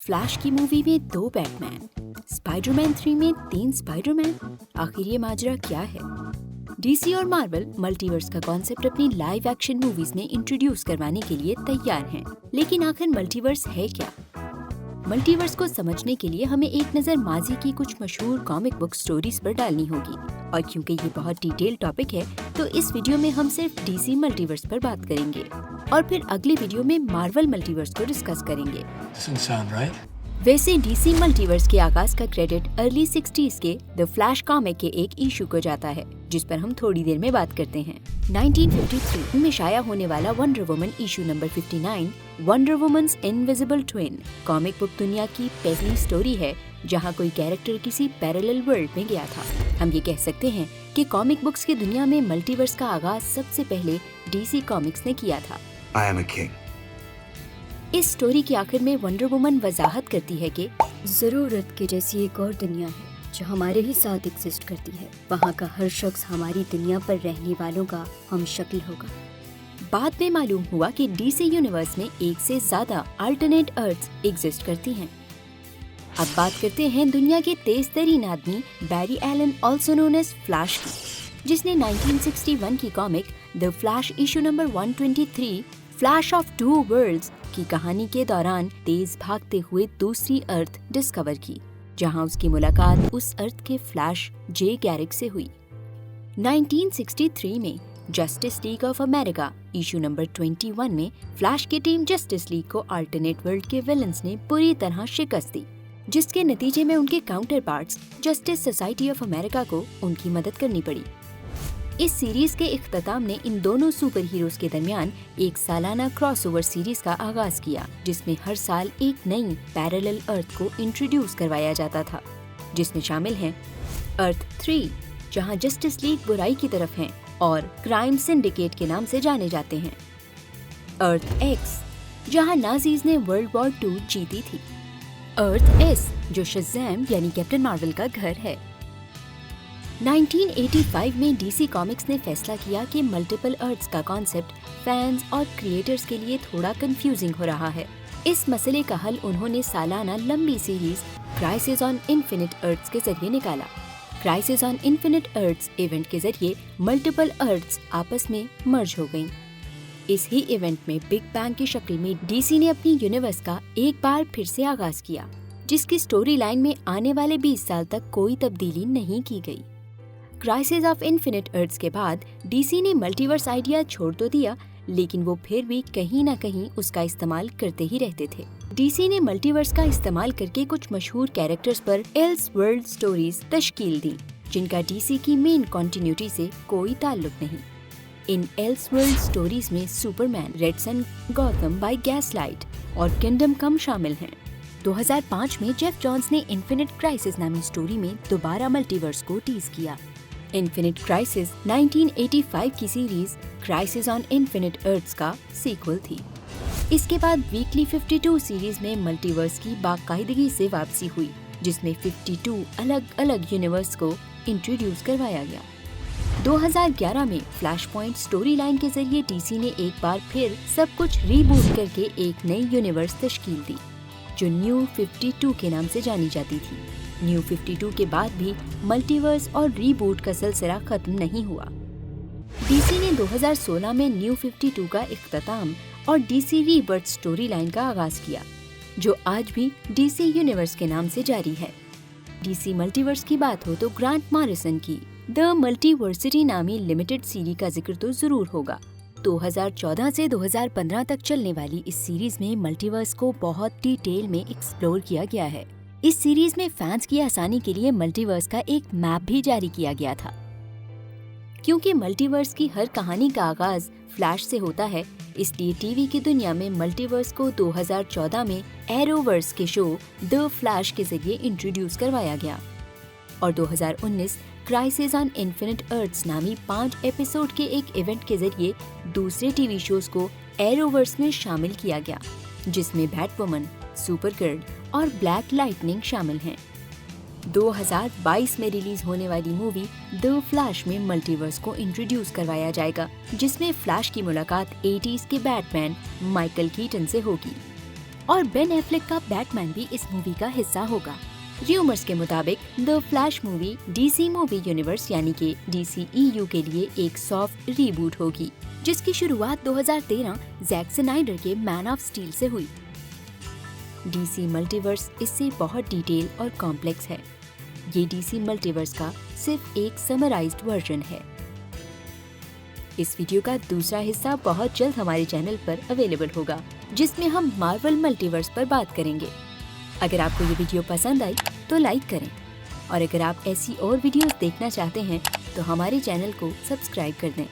Flash की movie में 2 Batman, Spiderman 3 में 3 स्पाइडरमैन। आखिर ये माजरा क्या है? डीसी और मार्वल मल्टीवर्स का कॉन्सेप्ट अपनी लाइव एक्शन मूवीज में इंट्रोड्यूस करवाने के लिए तैयार हैं। लेकिन आखिर मल्टीवर्स है क्या? मल्टीवर्स को समझने के लिए हमें एक नज़र माजी की कुछ मशहूर कॉमिक बुक स्टोरीज पर डालनी होगी। और क्योंकि ये बहुत डिटेल टॉपिक है, तो इस वीडियो में हम सिर्फ डीसी मल्टीवर्स पर बात करेंगे और फिर अगले वीडियो में मार्वल मल्टीवर्स को डिस्कस करेंगे। Doesn't sound right. वैसे डीसी मल्टीवर्स के आगाज का क्रेडिट अर्ली 60s के द फ्लैश कॉमिक के एक इशू को जाता है, जिस पर हम थोड़ी देर में बात करते हैं। 1953 में शाया होने वाला Wonder Woman issue number 59, Wonder Woman's invisible twin, comic book दुनिया की पहली स्टोरी है जहां कोई कैरेक्टर किसी पैरेलल वर्ल्ड में गया था। हम ये कह सकते हैं कि कॉमिक बुक्स की दुनिया में मल्टीवर्स का आगाज सबसे पहले डीसी कॉमिक्स ने किया था। I am a king. इस स्टोरी के आखिर में वंडर वुमन वजाहत करती है कि जरूरत के जैसी एक और दुनिया है जो हमारे ही साथ एग्जिस्ट करती है। वहाँ का हर शख्स हमारी दुनिया पर रहने वालों का हम शक्ल होगा। बाद में मालूम हुआ कि डीसी यूनिवर्स में एक से ज्यादा अल्टरनेट अर्थ्स एग्जिस्ट करती हैं। अब बात करते हैं दुनिया के तेज तरीन आदमी Barry Allen also known as Flash की, जिसने 1961 की comic the Flash issue number 123 Flash of two worlds की कहानी के दौरान तेज भागते हुए दूसरी अर्थ डिस्कवर की, जहां उसकी मुलाकात उस अर्थ के फ्लैश जे गैरिक से हुई। 1963 में justice league of America issue number 21 में फ्लैश की टीम जस्टिस लीग को अल्टरनेट वर्ल्ड के विलन्स ने पूरी तरह शिकस्त दी, जिसके नतीजे में उनके counter parts justice society of America को उनकी मदद करनी पड़ी। इस सीरीज के इख्तिताम ने इन दोनों सुपर हीरोज के दरमियान एक सालाना क्रॉसओवर सीरीज का आगाज किया, जिसमें हर साल एक नई पैरेलल अर्थ को इंट्रोड्यूस करवाया जाता था, जिसमें शामिल हैं अर्थ 3 जहां जस्टिस लीग बुराई की तरफ है और क्राइम सिंडिकेट के नाम से जाने जाते हैं, अर्थ एक्स जहां नाजीज ने वर्ल्ड वॉर 2 जीती थी, अर्थ एस जो शज़ैम यानी कैप्टन मार्वल का घर है। 1985 में डीसी कॉमिक्स ने फैसला किया कि मल्टीपल अर्थ्स का कॉन्सेप्ट फैंस और क्रिएटर्स के लिए थोड़ा कंफ्यूजिंग हो रहा है। इस मसले का हल उन्होंने सालाना लंबी series Crisis on Infinite Earths के जरिए निकाला। Crisis on Infinite Earths event के जरिए मल्टीपल अर्थ्स आपस में मर्ज हो गईं। इस ही इवेंट में बिग बैंग की शक्ल में डीसी ने अपनी यूनिवर्स का एक बार फिर से आगाज किया, जिसकी स्टोरी लाइन में आने वाले 20 साल तक कोई तब्दीली नहीं की गई। क्राइसिस ऑफ इन्फिनिट अर्थ्स के बाद डीसी ने मल्टीवर्स आइडिया छोड़ तो दिया, लेकिन वो फिर भी कहीं ना कहीं उसका इस्तेमाल करते ही रहते थे। डीसी ने मल्टीवर्स का इस्तेमाल करके कुछ मशहूर कैरेक्टर्स पर एल्स वर्ल्ड स्टोरीज तश्कील दी, जिनका डीसी की मेन कॉन्टिन्यूटी से कोई ताल्लुक नहीं। इन एल्स वर्ल्ड स्टोरीज में Superman, Red Son, Gotham by Gaslight और किंगडम कम शामिल हैं। 2005 में जेफ जॉन्स ने इन्फिनिट क्राइसिस नामी स्टोरी में दोबारा मल्टीवर्स को टीज किया। इन्फिनिट क्राइसिस 1985 की series Crisis on Infinite Earths का सीक्वल थी। इसके बाद वीकली 52 सीरीज में मल्टीवर्स की बाकायदगी से वापसी हुई, जिसमें 52 अलग अलग यूनिवर्स को इंट्रोड्यूस करवाया गया। 2011 में फ्लैश पॉइंट स्टोरी लाइन के जरिए डीसी ने एक बार फिर सब कुछ रीबूट करके एक नई यूनिवर्स तश्कील दी, जो न्यू 52 के नाम से जानी जाती थी। न्यू 52 के बाद भी मल्टीवर्स और रीबूट का सिलसिला खत्म नहीं हुआ। डीसी ने 2016 में न्यू 52 का इख्तिताम और डीसी रीबर्थ स्टोरी लाइन का आगाज किया, जो आज भी डीसी यूनिवर्स के नाम से जारी है। डीसी मल्टीवर्स की बात हो तो ग्रांट मॉरिसन की द मल्टीवर्सिटी नामी लिमिटेड सीरीज का जिक्र तो जरूर होगा। 2014 से 2015 तक चलने वाली इस सीरीज में मल्टीवर्स को बहुत डिटेल में एक्सप्लोर किया गया है। इस सीरीज में फैंस की आसानी के लिए मल्टीवर्स का एक मैप भी जारी किया गया था। क्योंकि मल्टीवर्स की हर कहानी का आगाज फ्लैश से होता है, इसलिए टीवी की दुनिया में मल्टीवर्स को 2014 में एरोवर्स के शो द फ्लैश के जरिए इंट्रोड्यूस करवाया गया और 2019 क्राइसिस ऑन इन्फिनिट अर्थ्स नामी 5 एपिसोड के एक इवेंट के जरिए दूसरे टीवी शोज को एरोवर्स में शामिल किया गया, जिसमें बैटवुमन, सुपरगर्ल और ब्लैक लाइटनिंग शामिल हैं। 2022 में रिलीज होने वाली मूवी द फ्लैश में मल्टीवर्स को इंट्रोड्यूस करवाया जाएगा, जिसमें फ्लैश की मुलाकात 80s के बैटमैन माइकल कीटन से होगी। और बेन एफ्लेक का बैटमैन भी इस मूवी का हिस्सा होगा। र्यूमर्स के मुताबिक the flash movie DC movie universe यानी कि DCEU के लिए एक सॉफ्ट रीबूट होगी, जिसकी शुरुआत 2013 जैक स्नाइडर के मैन ऑफ स्टील से हुई। DC मल्टीवर्स इससे बहुत डिटेल और कॉम्प्लेक्स है। ये DC मल्टीवर्स का सिर्फ एक समराइज्ड वर्जन है। इस वीडियो का दूसरा हिस्सा बहुत जल्द हमारे चैनल पर अवेलेबल होगा, जिसमें हम मार्वल मल्टीवर्स पर बात करेंगे। अगर आपको ये वीडियो पसंद आई तो लाइक करें, और अगर आप ऐसी और वीडियोस देखना चाहते हैं तो हमारे चैनल को सब्सक्राइब कर दें।